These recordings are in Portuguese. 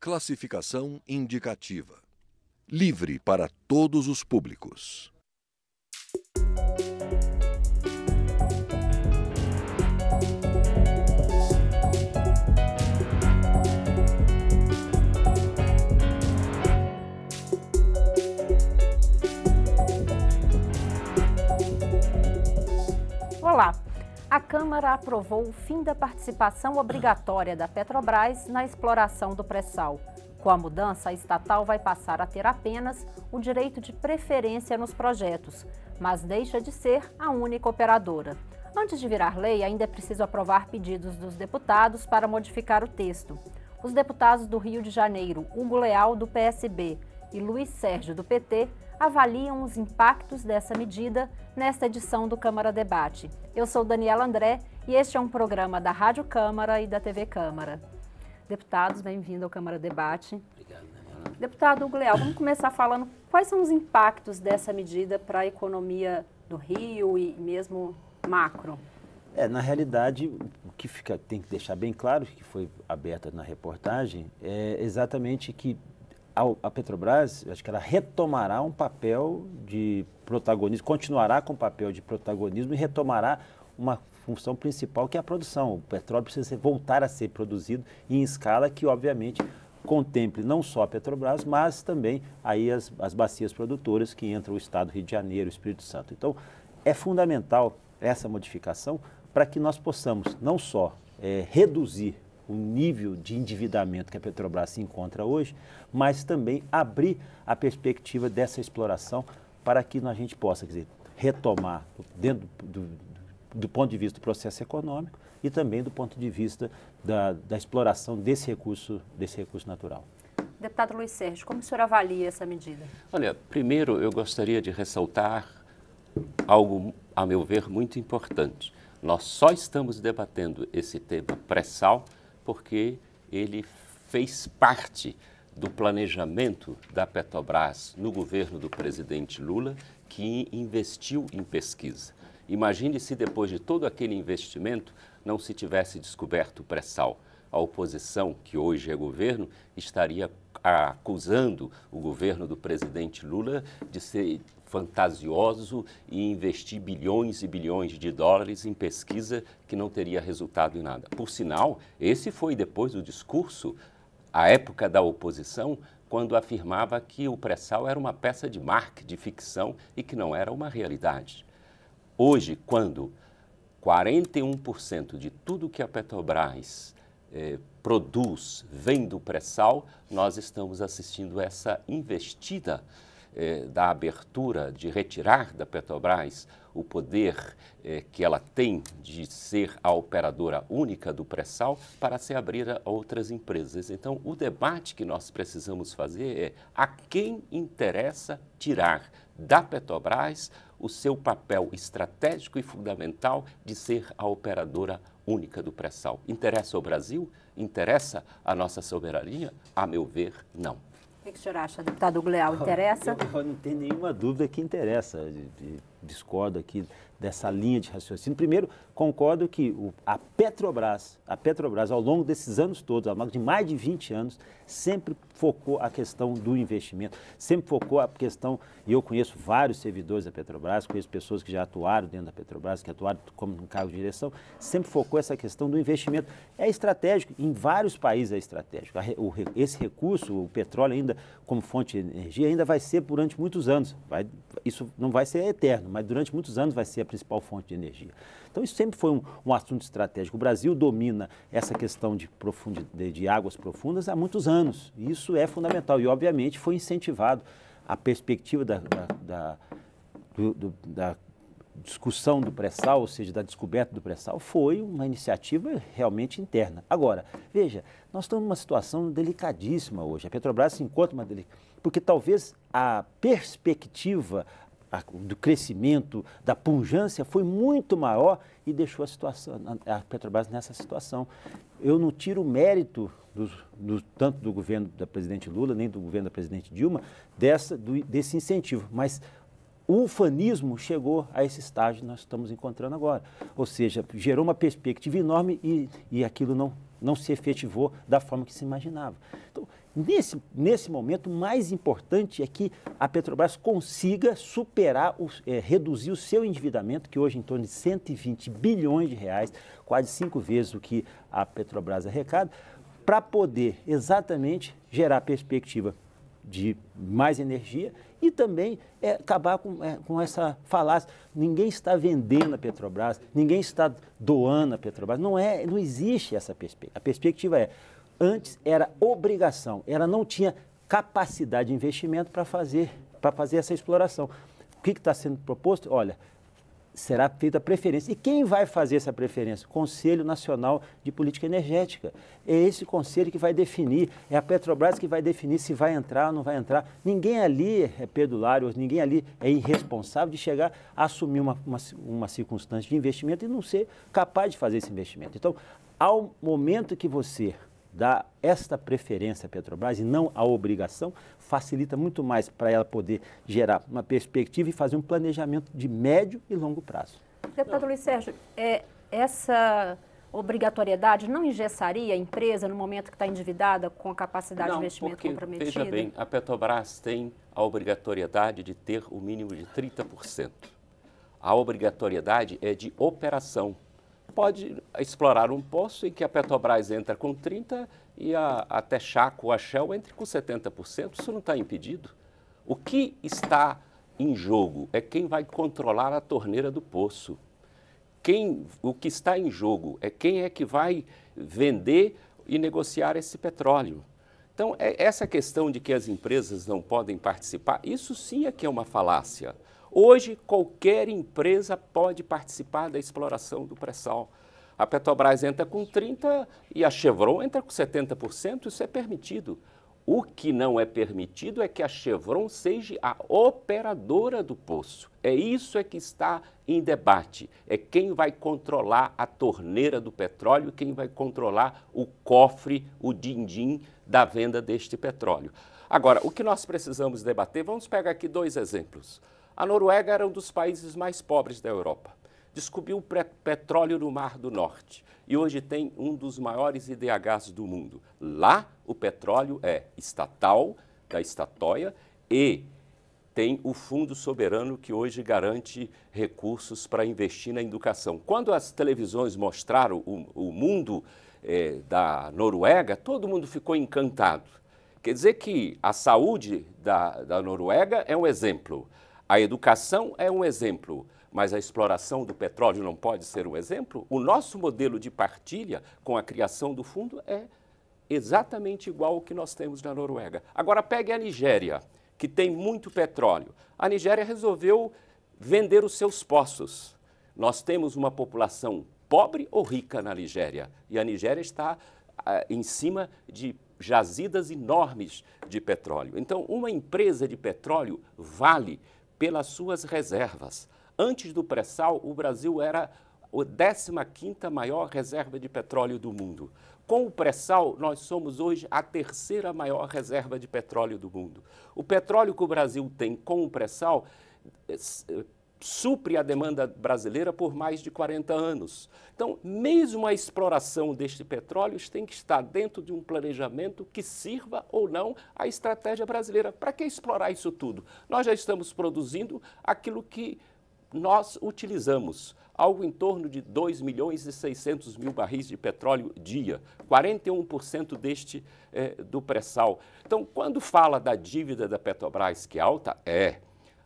Classificação indicativa. Livre para todos os públicos. Olá! A Câmara aprovou o fim da participação obrigatória da Petrobras na exploração do pré-sal. Com a mudança, a estatal vai passar a ter apenas o direito de preferência nos projetos, mas deixa de ser a única operadora. Antes de virar lei, ainda é preciso aprovar pedidos dos deputados para modificar o texto. Os deputados do Rio de Janeiro, Hugo Leal, do PSB, e Luiz Sérgio, do PT, avaliam os impactos dessa medida nesta edição do Câmara Debate. Eu sou Daniela André e este é um programa da Rádio Câmara e da TV Câmara. Deputados, bem-vindo ao Câmara Debate. Obrigado, Daniela. Deputado Hugo Leal, vamos começar falando quais são os impactos dessa medida para a economia do Rio e mesmo macro. Na realidade, o que tem que deixar bem claro, que foi aberta na reportagem, é exatamente que a Petrobras, acho que ela retomará um papel de protagonismo, continuará com o papel de protagonismo e retomará uma função principal, que é a produção. O petróleo precisa voltar a ser produzido em escala que, obviamente, contemple não só a Petrobras, mas também aí as bacias produtoras que entram o Estado do Rio de Janeiro, o Espírito Santo. Então, é fundamental essa modificação para que nós possamos não só reduzir o nível de endividamento que a Petrobras se encontra hoje, mas também abrir a perspectiva dessa exploração para que a gente possa, quer dizer, retomar dentro do ponto de vista do processo econômico e também do ponto de vista da exploração desse recurso natural. Deputado Luiz Sérgio, como o senhor avalia essa medida? Olha, primeiro eu gostaria de ressaltar algo, a meu ver, muito importante. Nós só estamos debatendo esse tema pré-sal porque ele fez parte do planejamento da Petrobras no governo do presidente Lula, que investiu em pesquisa. Imagine se depois de todo aquele investimento não se tivesse descoberto o pré-sal. A oposição, que hoje é governo, estaria acusando o governo do presidente Lula de ser fantasioso e investir bilhões e bilhões de dólares em pesquisa que não teria resultado em nada. Por sinal, esse foi depois do discurso, à época da oposição, quando afirmava que o pré-sal era uma peça de marketing, de ficção e que não era uma realidade. Hoje, quando 41% de tudo que a Petrobras produz vem do pré-sal, nós estamos assistindo essa investida da abertura de retirar da Petrobras o poder que ela tem de ser a operadora única do pré-sal para se abrir a outras empresas. Então, o debate que nós precisamos fazer é a quem interessa tirar da Petrobras o seu papel estratégico e fundamental de ser a operadora única do pré-sal. Interessa ao Brasil? Interessa a nossa soberania? A meu ver, não. O que o senhor acha, deputado Hugo Leal? Interessa? Eu não tenho nenhuma dúvida que interessa. Discordo aqui dessa linha de raciocínio. Primeiro, concordo que a Petrobras, ao longo desses anos todos, ao longo de mais de 20 anos, sempre focou a questão do investimento, sempre focou a questão, e eu conheço vários servidores da Petrobras, conheço pessoas que já atuaram dentro da Petrobras, que atuaram como no cargo de direção, sempre focou essa questão do investimento. É estratégico, em vários países é estratégico. Esse recurso, o petróleo ainda como fonte de energia, ainda vai ser durante muitos anos. Isso não vai ser eterno, mas durante muitos anos vai ser a principal fonte de energia. Então, isso sempre foi um assunto estratégico. O Brasil domina essa questão de águas profundas há muitos anos. E isso é fundamental e, obviamente, foi incentivado. A perspectiva da discussão do pré-sal, ou seja, da descoberta do pré-sal, foi uma iniciativa realmente interna. Agora, veja, nós estamos numa situação delicadíssima hoje. A Petrobras se encontra porque talvez a perspectiva do crescimento, da pujança foi muito maior e deixou a Petrobras nessa situação. Eu não tiro o mérito tanto do governo da presidente Lula, nem do governo da presidente Dilma, desse incentivo, mas o ufanismo chegou a esse estágio que nós estamos encontrando agora. Ou seja, gerou uma perspectiva enorme e aquilo não se efetivou da forma que se imaginava. Então, Nesse momento, o mais importante é que a Petrobras consiga superar, reduzir o seu endividamento, que hoje é em torno de 120 bilhões de reais, quase 5 vezes o que a Petrobras arrecada, para poder exatamente gerar perspectiva de mais energia e também acabar com essa falácia. Ninguém está vendendo a Petrobras, ninguém está doando a Petrobras. Não existe essa perspectiva. A perspectiva antes era obrigação, ela não tinha capacidade de investimento para fazer essa exploração. O que está sendo proposto? Olha, será feita a preferência. E quem vai fazer essa preferência? Conselho Nacional de Política Energética. É esse conselho que vai definir, é a Petrobras que vai definir se vai entrar ou não vai entrar. Ninguém ali é perdulário, ninguém ali é irresponsável de chegar a assumir uma circunstância de investimento e não ser capaz de fazer esse investimento. Então, ao momento que você dá esta preferência à Petrobras e não a obrigação, facilita muito mais para ela poder gerar uma perspectiva e fazer um planejamento de médio e longo prazo. Deputado Luiz Sérgio, essa obrigatoriedade não engessaria a empresa no momento que está endividada com a capacidade de investimento comprometida? Veja bem, a Petrobras tem a obrigatoriedade de ter o mínimo de 30%. A obrigatoriedade é de operação. Pode explorar um poço em que a Petrobras entra com 30% e a Texaco ou a Shell entre com 70%. Isso não está impedido. O que está em jogo é quem vai controlar a torneira do poço. O que está em jogo é quem é que vai vender e negociar esse petróleo. Então, essa questão de que as empresas não podem participar, isso sim é que é uma falácia. Hoje, qualquer empresa pode participar da exploração do pré-sal. A Petrobras entra com 30% e a Chevron entra com 70%, isso é permitido. O que não é permitido é que a Chevron seja a operadora do poço. Isso que está em debate. É quem vai controlar a torneira do petróleo, quem vai controlar o cofre, o din-din da venda deste petróleo. Agora, o que nós precisamos debater, vamos pegar aqui 2 exemplos. A Noruega era um dos países mais pobres da Europa. Descobriu petróleo no Mar do Norte e hoje tem um dos maiores IDHs do mundo. Lá, o petróleo é estatal, da Statoil, e tem o Fundo Soberano que hoje garante recursos para investir na educação. Quando as televisões mostraram o mundo da Noruega, todo mundo ficou encantado. Quer dizer que a saúde da Noruega é um exemplo. A educação é um exemplo, mas a exploração do petróleo não pode ser um exemplo? O nosso modelo de partilha com a criação do fundo é exatamente igual ao que nós temos na Noruega. Agora pegue a Nigéria, que tem muito petróleo. A Nigéria resolveu vender os seus poços. Nós temos uma população pobre ou rica na Nigéria, e a Nigéria está em cima de jazidas enormes de petróleo. Então, uma empresa de petróleo vale pelas suas reservas. Antes do pré-sal, o Brasil era a 15ª maior reserva de petróleo do mundo. Com o pré-sal, nós somos hoje a 3ª maior reserva de petróleo do mundo. O petróleo que o Brasil tem com o pré-sal supre a demanda brasileira por mais de 40 anos. Então, mesmo a exploração deste petróleo tem que estar dentro de um planejamento que sirva ou não à estratégia brasileira. Para que explorar isso tudo? Nós já estamos produzindo aquilo que nós utilizamos, algo em torno de 2.600.000 barris de petróleo dia, 41% deste do pré-sal. Então, quando fala da dívida da Petrobras, que é alta,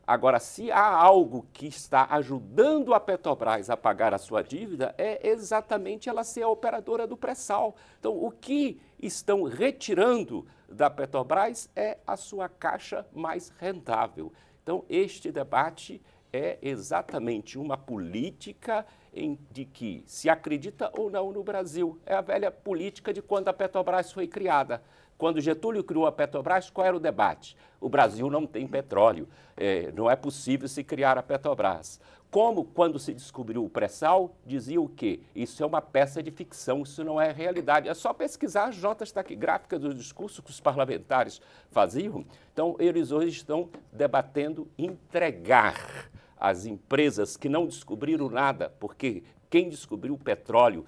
Agora, se há algo que está ajudando a Petrobras a pagar a sua dívida, é exatamente ela ser a operadora do pré-sal. Então, o que estão retirando da Petrobras é a sua caixa mais rentável. Então, este debate é exatamente uma política de que se acredita ou não no Brasil. É a velha política de quando a Petrobras foi criada. Quando Getúlio criou a Petrobras, qual era o debate? O Brasil não tem petróleo, não é possível se criar a Petrobras. Como, quando se descobriu o pré-sal, dizia o quê? Isso é uma peça de ficção, isso não é realidade. É só pesquisar as notas taquigráficas do discurso que os parlamentares faziam. Então, eles hoje estão debatendo entregar as empresas que não descobriram nada, porque quem descobriu o petróleo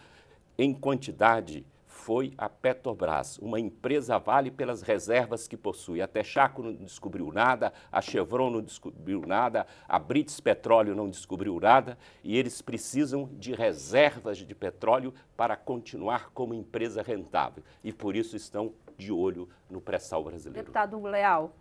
em quantidade foi a Petrobras. Uma empresa vale pelas reservas que possui. A Texaco não descobriu nada, a Chevron não descobriu nada, a British Petróleo não descobriu nada, e eles precisam de reservas de petróleo para continuar como empresa rentável. E por isso estão de olho no pré-sal brasileiro. Deputado Leal,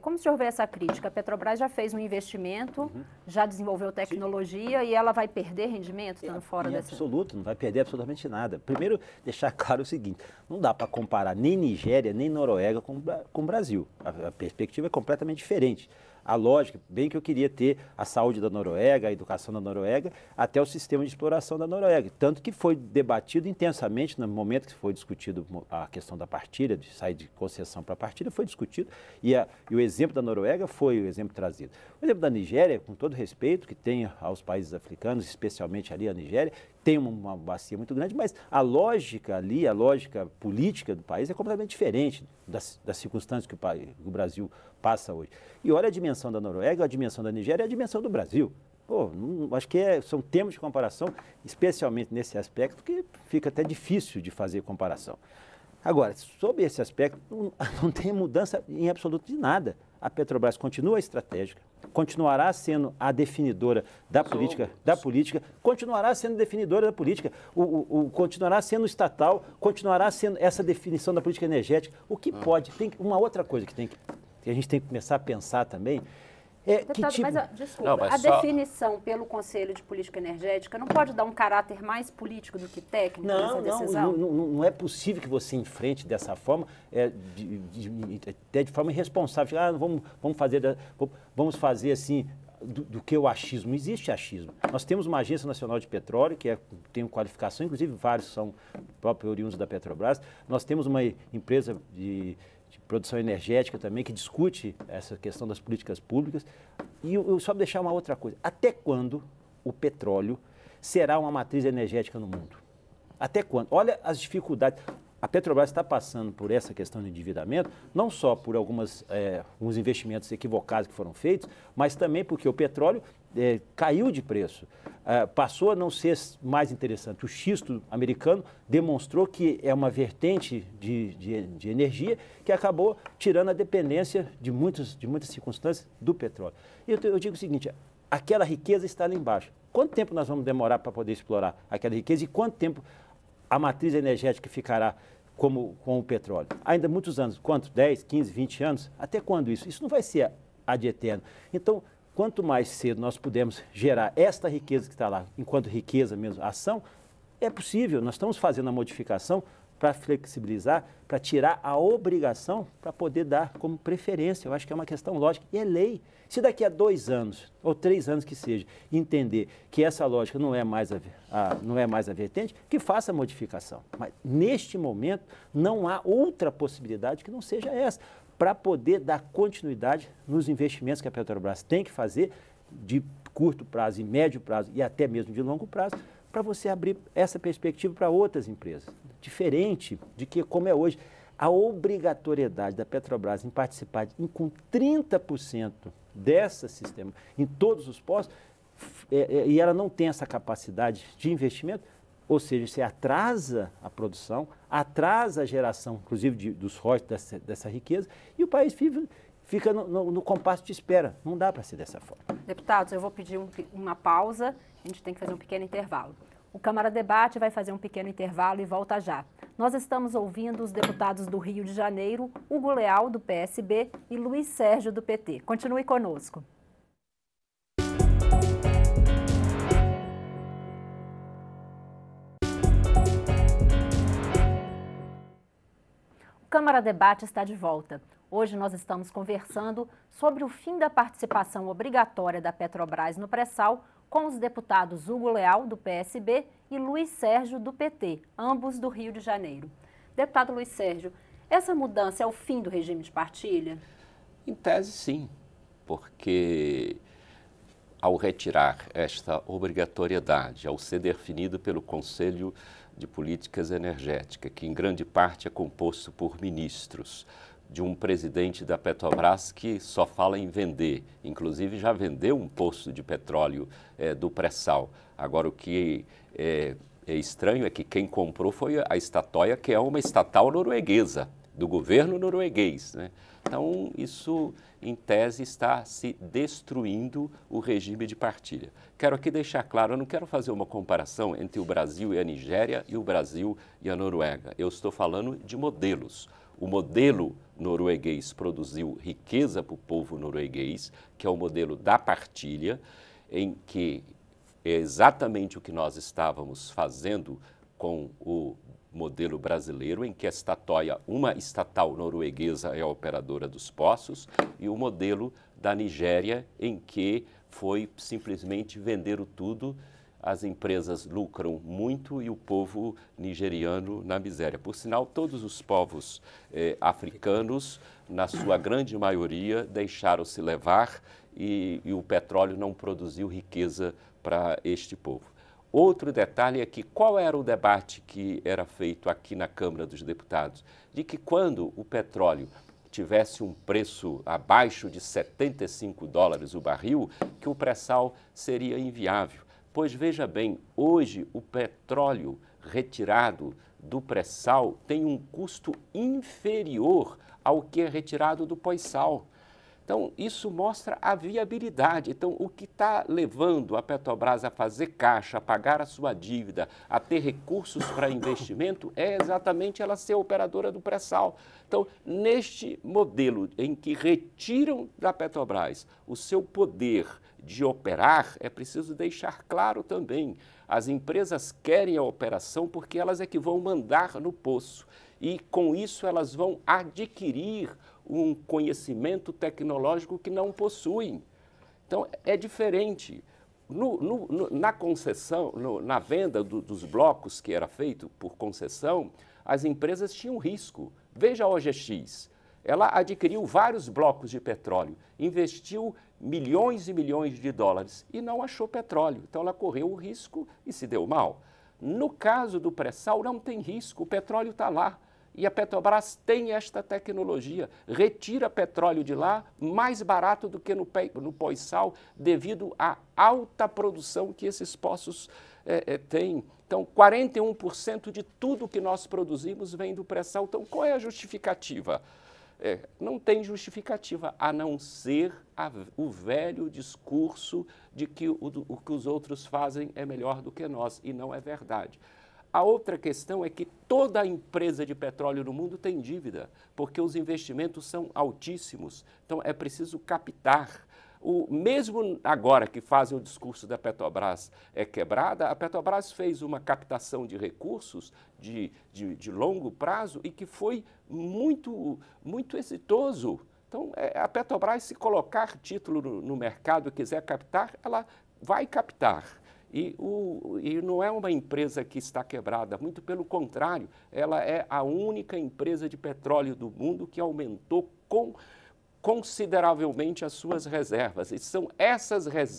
como o senhor vê essa crítica? A Petrobras já fez um investimento, já desenvolveu tecnologia e ela vai perder rendimento estando fora dessa? Absoluto, não vai perder absolutamente nada. Primeiro, deixar claro o seguinte, não dá para comparar nem Nigéria, nem Noruega com o Brasil. A perspectiva é completamente diferente. A lógica, bem que eu queria ter a saúde da Noruega, a educação da Noruega, até o sistema de exploração da Noruega. Tanto que foi debatido intensamente no momento que foi discutido a questão da partilha, de sair de concessão para partilha, foi discutido. E o exemplo da Noruega foi o exemplo trazido. O exemplo da Nigéria, com todo respeito que tem aos países africanos, especialmente ali a Nigéria, tem uma bacia muito grande, mas a lógica ali, a lógica política do país é completamente diferente das circunstâncias que o Brasil passa hoje. E olha a dimensão da Noruega, a dimensão da Nigéria e a dimensão do Brasil. Pô, acho que são termos de comparação, especialmente nesse aspecto, que fica até difícil de fazer comparação. Agora, sob esse aspecto, não tem mudança em absoluto de nada. A Petrobras continua estratégica, continuará sendo a definidora da política, continuará sendo definidora da política, continuará sendo estatal, continuará sendo essa definição da política energética. O que pode, tem uma outra coisa que a gente tem que começar a pensar também, Deputado, desculpa, a definição pelo Conselho de Política Energética não pode dar um caráter mais político do que técnico nessa decisão? Não é possível que você enfrente dessa forma, até de forma irresponsável. Vamos fazer assim, do que o achismo. Não existe achismo. Nós temos uma Agência Nacional de Petróleo, que tem qualificação, inclusive vários são próprios oriundos da Petrobras. Nós temos uma empresa de produção energética também, que discute essa questão das políticas públicas. E eu só vou deixar uma outra coisa. Até quando o petróleo será uma matriz energética no mundo? Até quando? Olha as dificuldades. A Petrobras está passando por essa questão de endividamento, não só por alguns investimentos equivocados que foram feitos, mas também porque o petróleo caiu de preço, passou a não ser mais interessante. O xisto americano demonstrou que é uma vertente de energia que acabou tirando a dependência de muitas circunstâncias do petróleo. E eu digo o seguinte, aquela riqueza está lá embaixo. Quanto tempo nós vamos demorar para poder explorar aquela riqueza e quanto tempo a matriz energética ficará com o petróleo? Ainda muitos anos. Quanto? 10, 15, 20 anos? Até quando isso? Isso não vai ser ad eterno. Então, quanto mais cedo nós pudermos gerar esta riqueza que está lá, enquanto riqueza mesmo, ação, é possível. Nós estamos fazendo a modificação para flexibilizar, para tirar a obrigação, para poder dar como preferência. Eu acho que é uma questão lógica e é lei. Se daqui a 2 anos, ou 3 anos que seja, entender que essa lógica não é mais a vertente, que faça a modificação. Mas, neste momento, não há outra possibilidade que não seja essa, para poder dar continuidade nos investimentos que a Petrobras tem que fazer de curto prazo e médio prazo e até mesmo de longo prazo, para você abrir essa perspectiva para outras empresas. Diferente de que, como é hoje, a obrigatoriedade da Petrobras em participar com 30% desse sistema em todos os postos, e ela não tem essa capacidade de investimento, ou seja, você atrasa a produção, atrasa a geração, inclusive dos royalties dessa riqueza, e o país fica no compasso de espera. Não dá para ser dessa forma. Deputados, eu vou pedir uma pausa, a gente tem que fazer um pequeno intervalo. O Câmara Debate vai fazer um pequeno intervalo e volta já. Nós estamos ouvindo os deputados do Rio de Janeiro, Hugo Leal, do PSB, e Luiz Sérgio, do PT. Continue conosco. O Câmara Debate está de volta. Hoje nós estamos conversando sobre o fim da participação obrigatória da Petrobras no pré-sal com os deputados Hugo Leal, do PSB, e Luiz Sérgio, do PT, ambos do Rio de Janeiro. Deputado Luiz Sérgio, essa mudança é o fim do regime de partilha? Em tese, sim, porque ao retirar esta obrigatoriedade, ao ser definido pelo Conselho de Políticas Energéticas, que em grande parte é composto por ministros, de um presidente da Petrobras que só fala em vender, inclusive já vendeu um poço de petróleo do pré-sal. Agora, o que é estranho é que quem comprou foi a Statoil, que é uma estatal norueguesa, do governo norueguês, né? Então, isso, em tese, está se destruindo o regime de partilha. Quero aqui deixar claro, eu não quero fazer uma comparação entre o Brasil e a Nigéria e o Brasil e a Noruega. Eu estou falando de modelos. O modelo norueguês produziu riqueza para o povo norueguês, que é o modelo da partilha, em que é exatamente o que nós estávamos fazendo com o modelo brasileiro, em que a Statoil, uma estatal norueguesa, é a operadora dos poços, e o modelo da Nigéria, em que foi simplesmente vender tudo, as empresas lucram muito e o povo nigeriano na miséria. Por sinal, todos os povos africanos, na sua grande maioria, deixaram-se levar e o petróleo não produziu riqueza para este povo. Outro detalhe é que qual era o debate que era feito aqui na Câmara dos Deputados? De que quando o petróleo tivesse um preço abaixo de $75 o barril, que o pré-sal seria inviável. Pois veja bem, hoje o petróleo retirado do pré-sal tem um custo inferior ao que é retirado do pós-sal. Então, isso mostra a viabilidade. Então, o que está levando a Petrobras a fazer caixa, a pagar a sua dívida, a ter recursos para investimento, é exatamente ela ser operadora do pré-sal. Então, neste modelo em que retiram da Petrobras o seu poder de operar, é preciso deixar claro também, as empresas querem a operação porque elas é que vão mandar no poço. E, com isso, elas vão adquirir um conhecimento tecnológico que não possuem. Então, é diferente. Na concessão, na venda dos blocos que era feito por concessão, as empresas tinham risco. Veja a OGX, ela adquiriu vários blocos de petróleo, investiu milhões e milhões de dólares e não achou petróleo. Então, ela correu o risco e se deu mal. No caso do pré-sal, não tem risco, o petróleo está lá. E a Petrobras tem esta tecnologia, retira petróleo de lá mais barato do que no pós-sal, devido à alta produção que esses poços têm. Então, 41% de tudo que nós produzimos vem do pré-sal. Então, qual é a justificativa? Não tem justificativa, a não ser o velho discurso de que o que os outros fazem é melhor do que nós, e não é verdade. A outra questão é que toda empresa de petróleo no mundo tem dívida, porque os investimentos são altíssimos. Então, é preciso captar. Mesmo agora que fazem o discurso da Petrobras é quebrada, a Petrobras fez uma captação de recursos de longo prazo e que foi muito exitoso. Então, a Petrobras, se colocar título no mercado e quiser captar, ela vai captar. E não é uma empresa que está quebrada, muito pelo contrário, ela é a única empresa de petróleo do mundo que aumentou consideravelmente as suas reservas. E são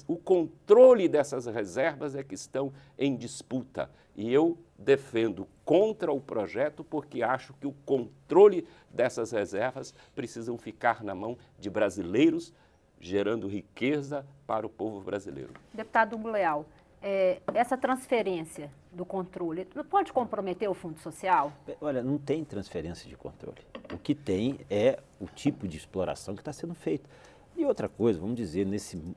o controle dessas reservas é que estão em disputa. E eu defendo contra o projeto porque acho que o controle dessas reservas precisam ficar na mão de brasileiros, gerando riqueza para o povo brasileiro. Deputado Hugo Leal, essa transferência do controle não pode comprometer o Fundo Social? Olha, não tem transferência de controle. O que tem é o tipo de exploração que está sendo feito. E outra coisa, vamos dizer,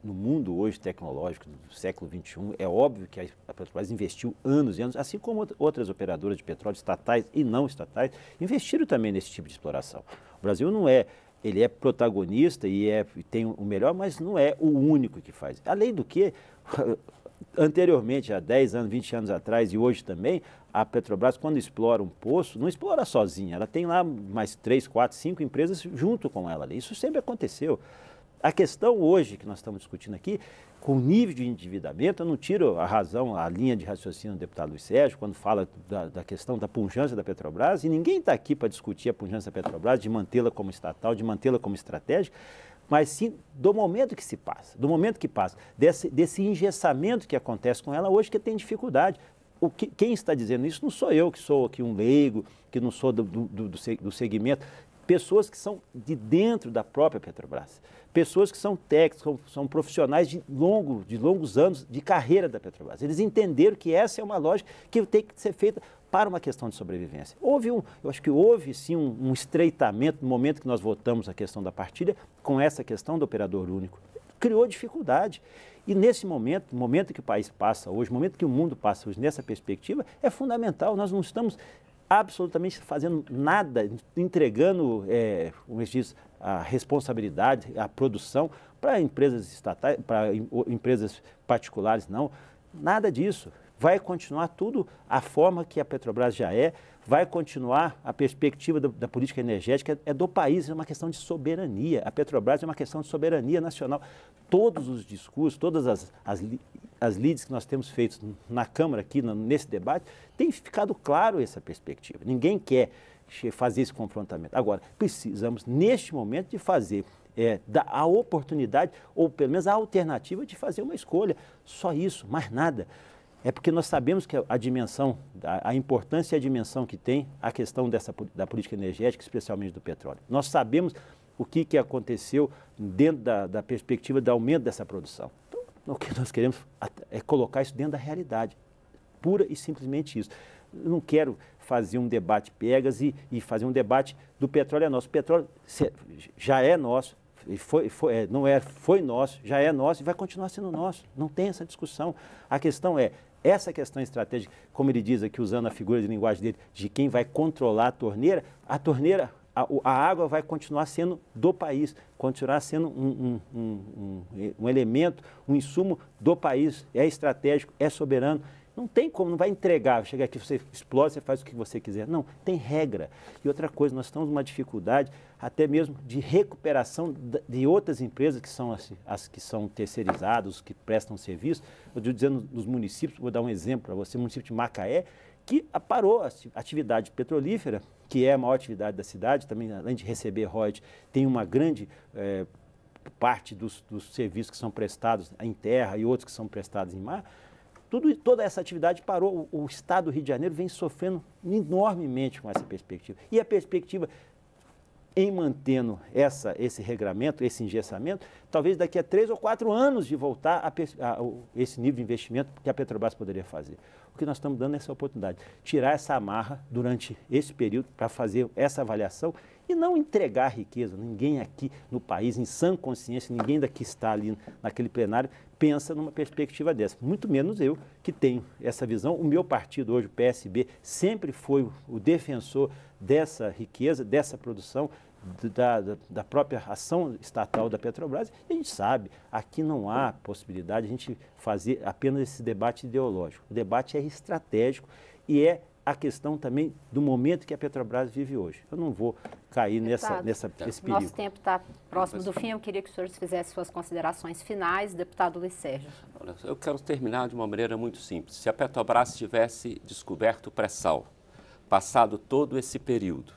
no mundo hoje tecnológico do século XXI, é óbvio que a Petrobras investiu anos e anos, assim como outras operadoras de petróleo estatais e não estatais, investiram também nesse tipo de exploração. O Brasil não é... Ele é protagonista e tem o melhor, mas não é o único que faz. Além do que... Anteriormente, há 10 anos, 20 anos atrás e hoje também, a Petrobras, quando explora um poço, não explora sozinha, ela tem lá mais 3, 4, 5 empresas junto com ela. Isso sempre aconteceu. A questão hoje que nós estamos discutindo aqui, com o nível de endividamento, eu não tiro a razão, a linha de raciocínio do deputado Luiz Sérgio, quando fala da questão da pujança da Petrobras, e ninguém está aqui para discutir a pujança da Petrobras, de mantê-la como estatal, de mantê-la como estratégica, mas sim do momento que se passa, desse engessamento que acontece com ela hoje, que tem dificuldade. Quem está dizendo isso não sou eu, que sou aqui um leigo, que não sou do segmento. pessoas que são de dentro da própria Petrobras, pessoas que são técnicos, são profissionais de longos anos de carreira da Petrobras. Eles entenderam que essa é uma lógica que tem que ser feita para uma questão de sobrevivência. Eu acho que houve sim um estreitamento no momento que nós votamos a questão da partilha com essa questão do operador único. Criou dificuldade. E nesse momento, o momento que o país passa hoje, o momento que o mundo passa hoje, nessa perspectiva, é fundamental. Nós não estamos absolutamente fazendo nada, entregando, como se diz, a responsabilidade, a produção para empresas estatais, para empresas particulares, não. Nada disso. Vai continuar tudo a forma que a Petrobras já é, vai continuar a perspectiva da política energética é do país, é uma questão de soberania. A Petrobras é uma questão de soberania nacional. Todos os discursos, todas as lides que nós temos feito na Câmara, aqui nesse debate, tem ficado claro essa perspectiva. Ninguém quer fazer esse confrontamento. Agora, precisamos, neste momento, de fazer a oportunidade, ou pelo menos a alternativa de fazer uma escolha. Só isso, mais nada. É porque nós sabemos que a dimensão, a importância e a dimensão que tem a questão da política energética, especialmente do petróleo. Nós sabemos o que aconteceu dentro da perspectiva do aumento dessa produção. Então, o que nós queremos é colocar isso dentro da realidade, pura e simplesmente isso. Eu não quero fazer um debate piegas e fazer um debate do petróleo é nosso. O petróleo já é nosso. Foi nosso, já é nosso e vai continuar sendo nosso. Não tem essa discussão. A questão é, essa questão estratégica, como ele diz aqui, usando a figura de linguagem dele, de quem vai controlar a torneira, a água vai continuar sendo do país, continuar sendo um elemento, um insumo do país, é estratégico, é soberano. Não tem como, não vai entregar, chega aqui, você explode, você faz o que você quiser. Não, tem regra. E outra coisa, nós estamos numa dificuldade até mesmo de recuperação de outras empresas que são as que são terceirizadas, que prestam serviço. Eu estou dizendo nos municípios, vou dar um exemplo para você, o município de Macaé, que parou a atividade petrolífera, que é a maior atividade da cidade, também além de receber royalties, tem uma grande parte dos serviços que são prestados em terra e outros que são prestados em mar. Toda essa atividade parou. O Estado do Rio de Janeiro vem sofrendo enormemente com essa perspectiva. E a perspectiva, em mantendo esse regramento, esse engessamento, talvez daqui a 3 ou 4 anos de voltar a esse nível de investimento que a Petrobras poderia fazer. O que nós estamos dando é essa oportunidade, tirar essa amarra durante esse período para fazer essa avaliação e não entregar riqueza. Ninguém aqui no país, em sã consciência, ninguém daqui está ali naquele plenário, pensa numa perspectiva dessa. Muito menos eu, que tenho essa visão. O meu partido hoje, o PSB, sempre foi o defensor dessa riqueza, dessa produção, da própria ação estatal da Petrobras. E a gente sabe, aqui não há possibilidade de a gente fazer apenas esse debate ideológico. O debate é estratégico e é a questão também do momento que a Petrobras vive hoje. Eu não vou cair nesse perigo. Nosso tempo está próximo do fim. Eu queria que os senhores fizessem suas considerações finais. Deputado Luiz Sérgio. Eu quero terminar de uma maneira muito simples. Se a Petrobras tivesse descoberto o pré-sal, passado todo esse período,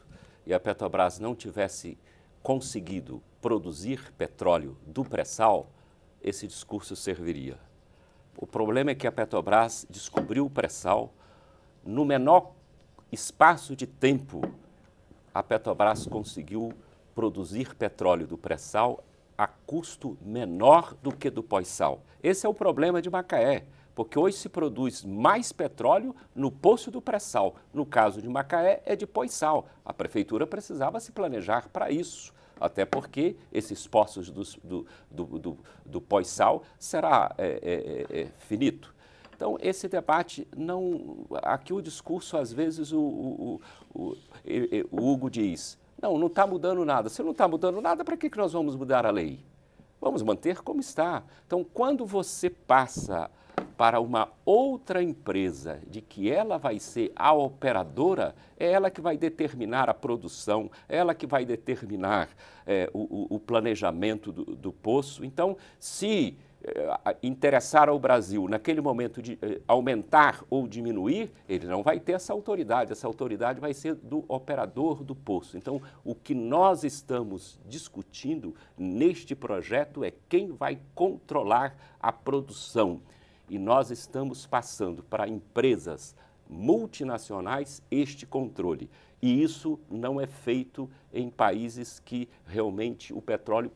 e a Petrobras não tivesse conseguido produzir petróleo do pré-sal, esse discurso serviria. O problema é que a Petrobras descobriu o pré-sal. No menor espaço de tempo, a Petrobras conseguiu produzir petróleo do pré-sal a custo menor do que do pós-sal. Esse é o problema de Macaé, porque hoje se produz mais petróleo no poço do pré-sal. No caso de Macaé, é de pós-sal. A prefeitura precisava se planejar para isso, até porque esses poços do pós-sal será finito. Então, esse debate não... Aqui o discurso, às vezes, o Hugo diz, não está mudando nada. Se não está mudando nada, para que nós vamos mudar a lei? Vamos manter como está. Então, quando você passa para uma outra empresa de que ela vai ser a operadora, é ela que vai determinar a produção, é ela que vai determinar o planejamento do poço. Então, se interessar ao Brasil naquele momento de aumentar ou diminuir, ele não vai ter essa autoridade vai ser do operador do poço. Então, o que nós estamos discutindo neste projeto é quem vai controlar a produção. E nós estamos passando para empresas multinacionais este controle. E isso não é feito em países que realmente o petróleo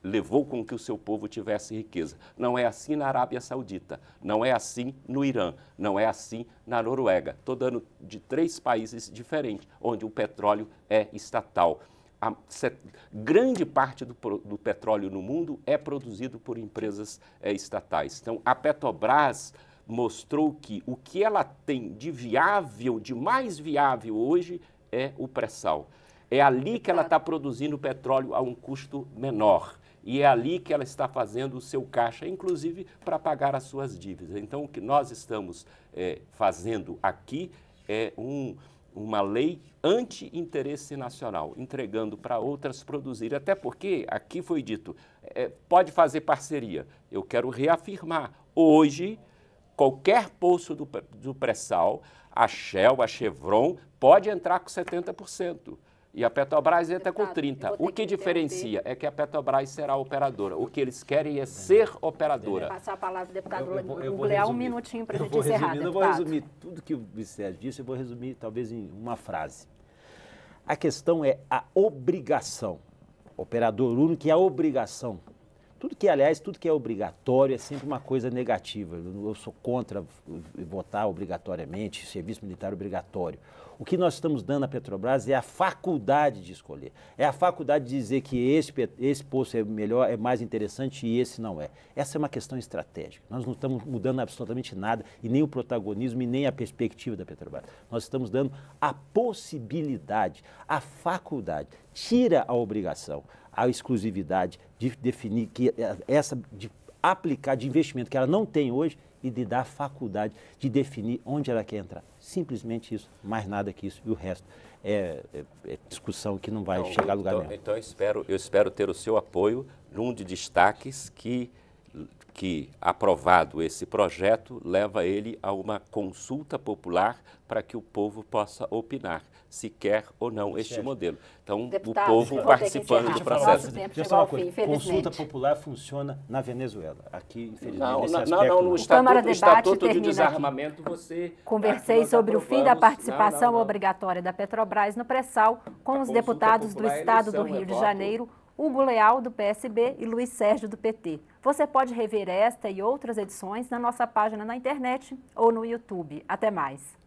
levou com que o seu povo tivesse riqueza. Não é assim na Arábia Saudita, não é assim no Irã, não é assim na Noruega. Estou dando de 3 países diferentes, onde o petróleo é estatal. Grande parte do petróleo no mundo é produzido por empresas estatais. Então, a Petrobras mostrou que o que ela tem de viável, de mais viável hoje, é o pré-sal. É ali que ela está produzindo petróleo a um custo menor. E é ali que ela está fazendo o seu caixa, inclusive para pagar as suas dívidas. Então, o que nós estamos fazendo aqui é uma lei anti-interesse nacional, entregando para outras produzirem. Até porque, aqui foi dito, pode fazer parceria. Eu quero reafirmar, hoje, qualquer poço do pré-sal, a Shell, a Chevron, pode entrar com 70%. E a Petrobras entra com 30%. O que diferencia é que a Petrobras será operadora. O que eles querem é ser operadora. Vou passar a palavra, deputado Goulart, um minutinho para a gente encerrar. Eu vou resumir tudo que o Vicente disse, eu vou resumir talvez em uma frase. A questão é a obrigação. Operador único, que é a obrigação. Tudo que é obrigatório é sempre uma coisa negativa. Eu sou contra votar obrigatoriamente, serviço militar obrigatório. O que nós estamos dando à Petrobras é a faculdade de escolher. É a faculdade de dizer que esse poço é melhor, é mais interessante e esse não é. Essa é uma questão estratégica. Nós não estamos mudando absolutamente nada, e nem o protagonismo e nem a perspectiva da Petrobras. Nós estamos dando a possibilidade, a faculdade. Tira a obrigação, a exclusividade de definir de aplicar de investimento que ela não tem hoje e de dar a faculdade de definir onde ela quer entrar. Simplesmente isso, mais nada que isso. E o resto é discussão que não vai chegar a lugar nenhum. Então eu espero ter o seu apoio num de destaques que aprovado esse projeto, leva ele a uma consulta popular para que o povo possa opinar se quer ou não este modelo. Então, deputado, o povo participando do processo. Deixa eu falar uma coisa. Consulta popular funciona na Venezuela. Aqui, infelizmente, não, no Estatuto de Desarmamento você... Conversei sobre o fim da participação obrigatória da Petrobras no pré-sal com os deputados do Estado do Rio de Janeiro, Hugo Leal, do PSB, e Luiz Sérgio, do PT. Você pode rever esta e outras edições na nossa página na internet ou no YouTube. Até mais.